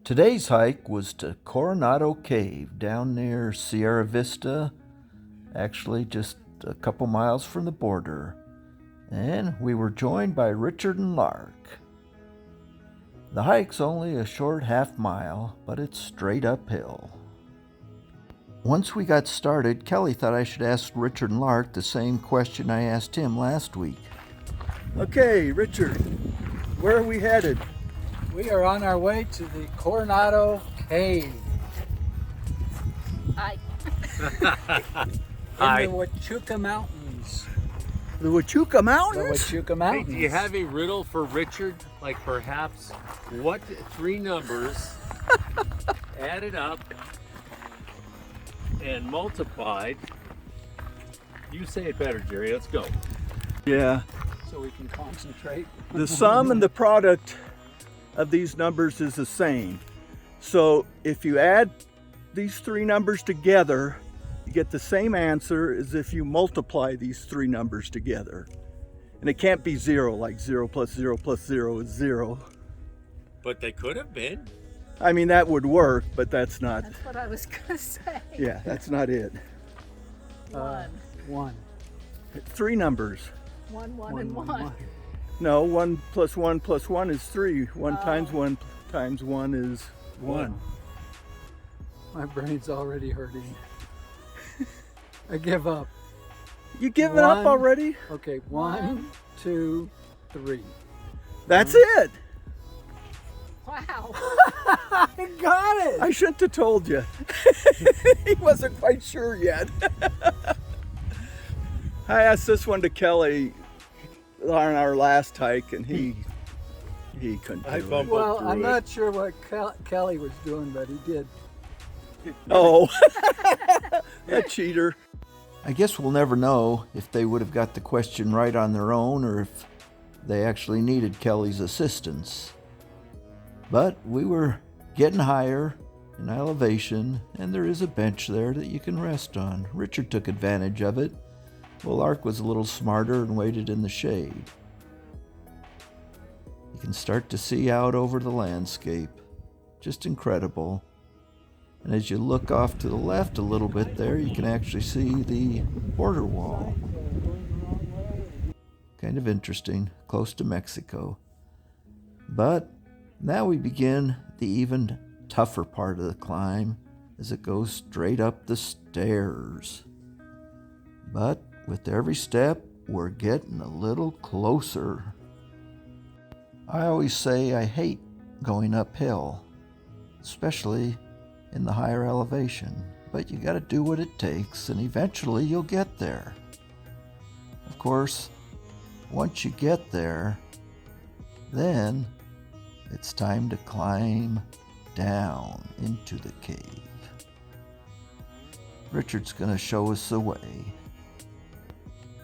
Today's hike was to Coronado Cave down near Sierra Vista, actually just a couple miles from the border. And we were joined by Richard and Lark. The hike's only a short half mile, but it's straight uphill. Once we got started, Kelly thought I should ask Richard and Lark the same question I asked him last week. Okay, Richard, where are we headed? We are on our way to the Coronado Cave. Hi. In the Huachuca Mountains. The Huachuca Mountains? The Huachuca Hey, Mountains. do you have a riddle for Richard? Like perhaps what three numbers added up and multiplied? You say it better, Jerry. Let's go. Yeah. So we can concentrate. The sum and the product of these numbers is the same. So if you add these three numbers together, you get the same answer as if you multiply these three numbers together. And it can't be zero, like 0 plus 0 plus 0 is 0. But they could have been. I mean, that would work, but that's not, That's what I was gonna say. yeah, that's not it. One. Three numbers. One, and one. No, 1 plus 1 plus 1 is 3. 1 Oh. times 1 times 1 is 1. My brain's already hurting. I give up. You giving up One. already? Okay, 1, 2, 3. That's it. Wow. I got it! I shouldn't have told you. He wasn't quite sure yet. I asked this one to Kelly on our last hike, and he couldn't I do it. bumped Well, through I'm it. not sure what Kelly was doing, but he did. Oh, a cheater. I guess we'll never know if they would have got the question right on their own or if they actually needed Kelly's assistance. But we were getting higher in elevation, and there is a bench there that you can rest on. Richard took advantage of it, while Lark was a little smarter and waited in the shade. You can start to see out over the landscape. Just incredible. And as you look off to the left a little bit there, you can actually see the border wall. Kind of interesting, close to Mexico. But now we begin the even tougher part of the climb as it goes straight up the stairs. But with every step, we're getting a little closer. I always say I hate going uphill, especially in the higher elevation, but you gotta do what it takes, and eventually you'll get there. Of course, once you get there, then it's time to climb down into the cave. Richard's gonna show us the way.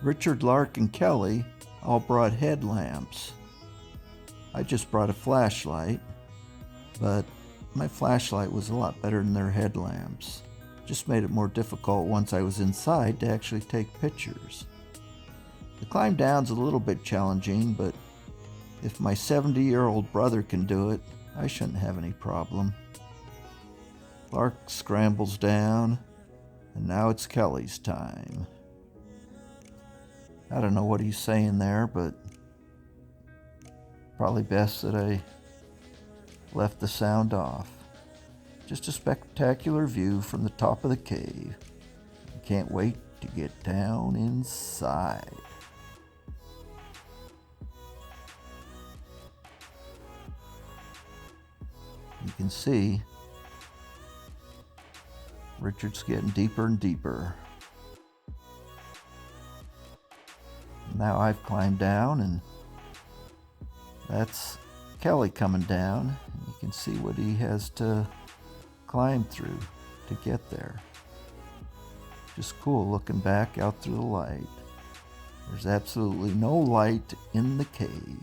Richard, Lark, and Kelly all brought headlamps. I just brought a flashlight, but my flashlight was a lot better than their headlamps. Just made it more difficult once I was inside to actually take pictures. The climb down's a little bit challenging, but if my 70-year-old brother can do it, I shouldn't have any problem. Lark scrambles down, and now it's Kelly's time. I don't know what he's saying there, but probably best that I left the sound off. Just a spectacular view from the top of the cave. Can't wait to get down inside. You can see Richard's getting deeper and deeper. Now I've climbed down, and that's Kelly coming down. You can see what he has to climb through to get there. Just cool looking back out through the light. There's absolutely no light in the cave.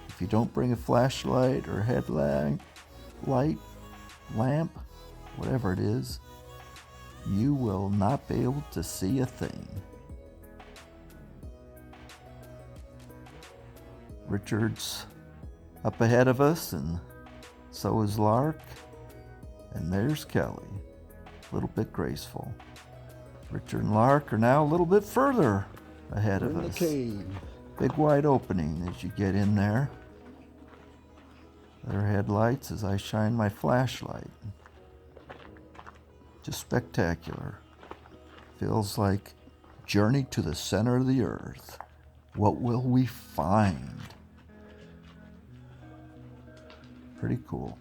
If you don't bring a flashlight or headlamp, lamp, whatever it is, you will not be able to see a thing. Richard's up ahead of us, and so is Lark. And there's Kelly, a little bit graceful. Richard and Lark are now a little bit further ahead of In the us. cave. Big wide opening as you get in there. Their headlights as I shine my flashlight. Just spectacular. Feels like journey to the center of the earth. What will we find? Pretty cool.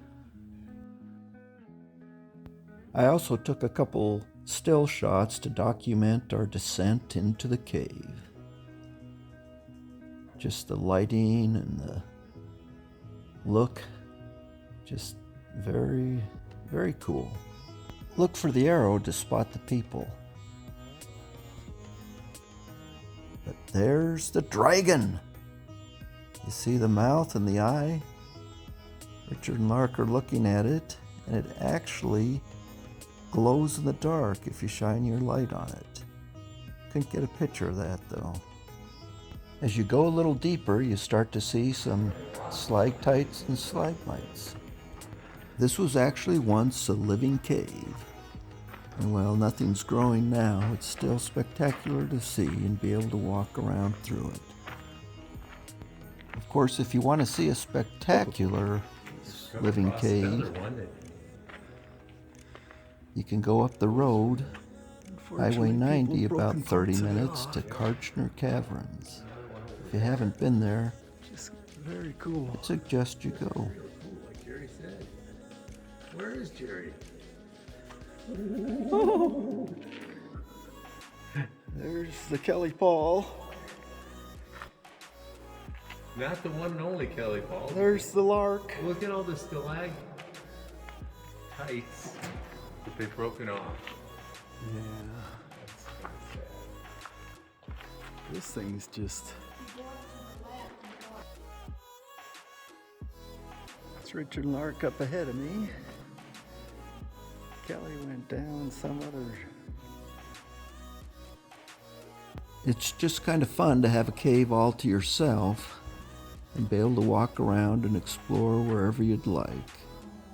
I also took a couple still shots to document our descent into the cave. Just the lighting and the look, just very, very cool. Look for the arrow to spot the people. But there's the dragon. You see the mouth and the eye? Richard and Lark are looking at it, and it actually glows in the dark if you shine your light on it. Couldn't get a picture of that though. As you go a little deeper, you start to see some stalactites and stalagmites. This was actually once a living cave. And while nothing's growing now, it's still spectacular to see and be able to walk around through it. Of course, if you want to see a spectacular living cave, you can go up the road, Highway 90, about 30 minutes to Karchner Caverns. If you haven't been there, Just very cool. I'd suggest you go. Like Jerry said. Where is Jerry? There's the Kelly Paul. Not the one and only Kelly Paul. There's the Lark. Look at all the stalactites that they've broken off. Yeah. This thing's just... It's Richard and Lark up ahead of me. Kelly went down some other... It's just kind of fun to have a cave all to yourself and be able to walk around and explore wherever you'd like.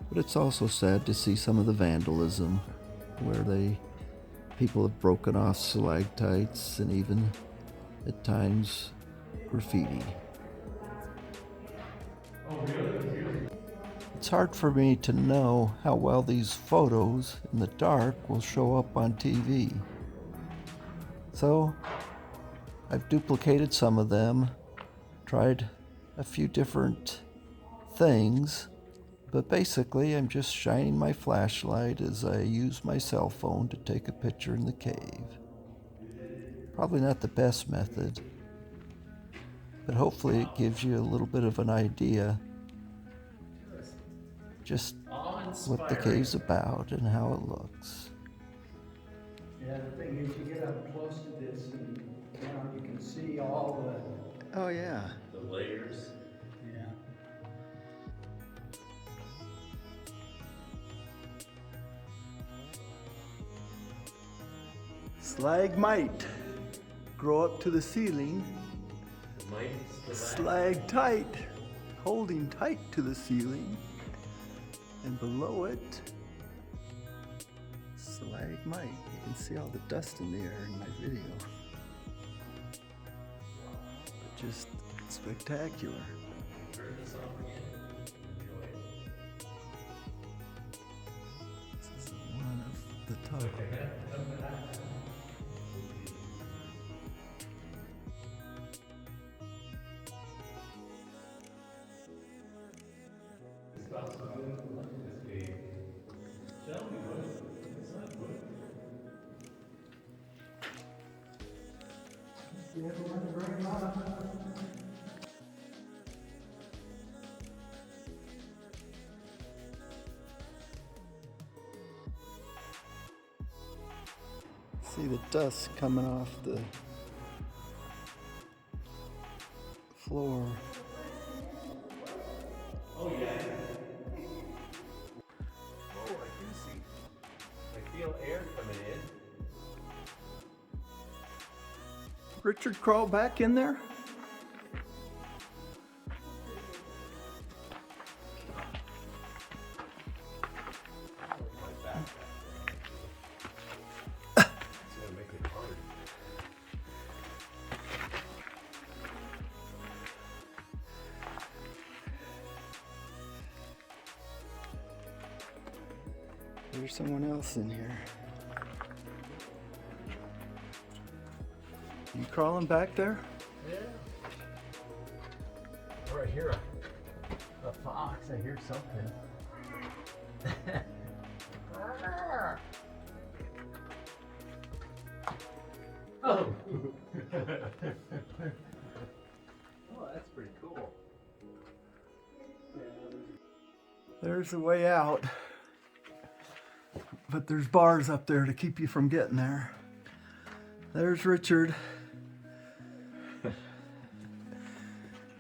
But it's also sad to see some of the vandalism where people have broken off stalactites and even at times graffiti. It's hard for me to know how well these photos in the dark will show up on TV. So I've duplicated some of them, tried a few different things, but basically I'm just shining my flashlight as I use my cell phone to take a picture in the cave. Probably not the best method, but hopefully it gives you a little bit of an idea just what the cave's about and how it looks. Yeah, the thing is, you get up close to this and you can see all the, Oh yeah. The layers. yeah. Stalagmite. Grow up to the ceiling. Stalactite. Holding tight to the ceiling. And below it, stalagmite. You can see all the dust in the air in my video. But just spectacular. This is one of the top. See the dust coming off the floor. Oh, I do see. I feel air coming in. Richard crawled back in there? There's someone else in here. You crawling back there? Yeah. Or I hear a fox. I hear something. Oh. Oh, that's pretty cool. There's the way out. But there's bars up there to keep you from getting there. There's Richard.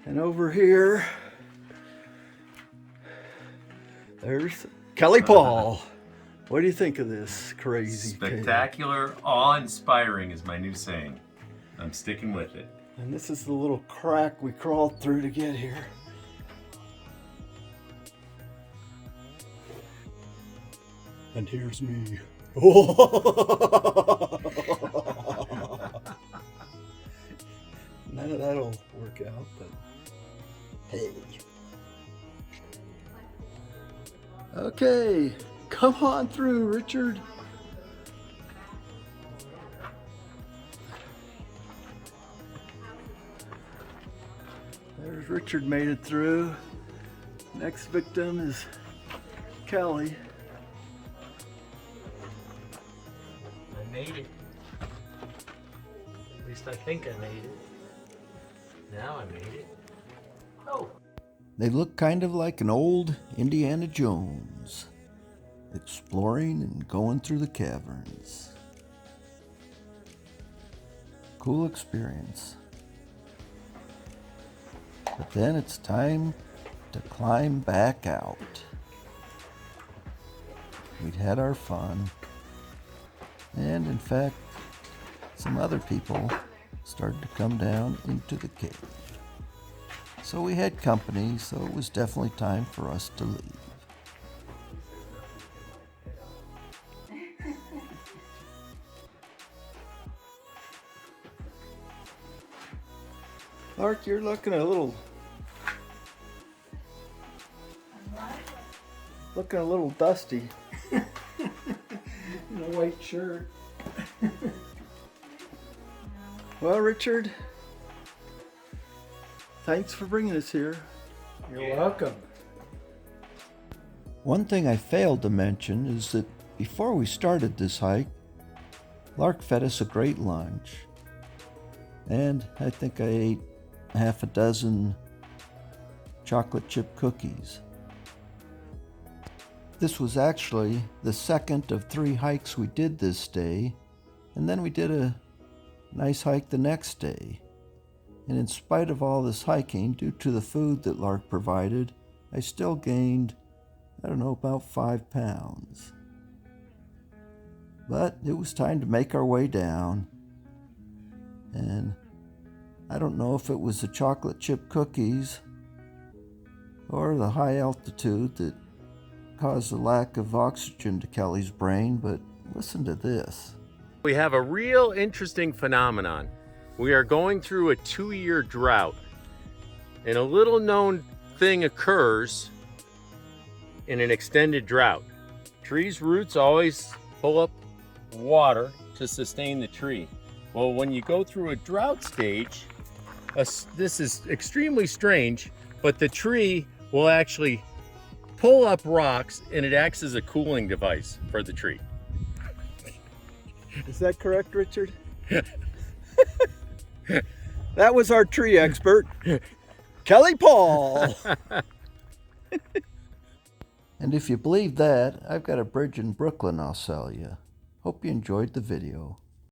And over here, there's Kelly Paul. What do you think of this crazy cave? Spectacular, awe-inspiring is my new saying. I'm sticking with it. And this is the little crack we crawled through to get here. And here's me. None of that'll work out, but hey. Okay, come on through, Richard. There's Richard, made it through. Next victim is Kelly. I made it. At least I think I made it. Now I made it. Oh! They look kind of like an old Indiana Jones, exploring and going through the caverns. Cool experience. But then it's time to climb back out. We'd had our fun, and in fact, some other people started to come down into the cave. So we had company, so it was definitely time for us to leave. Mark, you're looking a little dusty. In a white shirt. Well, Richard, thanks for bringing us here. You're welcome. One thing I failed to mention is that before we started this hike, Lark fed us a great lunch. And I think I ate half a dozen chocolate chip cookies. This was actually the second of 3 hikes we did this day, and then we did a nice hike the next day. And in spite of all this hiking, due to the food that Lark provided, I still gained, about 5 pounds. But it was time to make our way down, and I don't know if it was the chocolate chip cookies or the high altitude that caused a lack of oxygen to Kelly's brain, but listen to this. We have a real interesting phenomenon. We are going through a 2-year drought, and a little known thing occurs in an extended drought. Trees' roots always pull up water to sustain the tree. Well, when you go through a drought stage, this is extremely strange, but the tree will actually pull up rocks and it acts as a cooling device for the tree. Is that correct, Richard? That was our tree expert, Kelly Paul. And if you believe that, I've got a bridge in Brooklyn I'll sell you. Hope you enjoyed the video.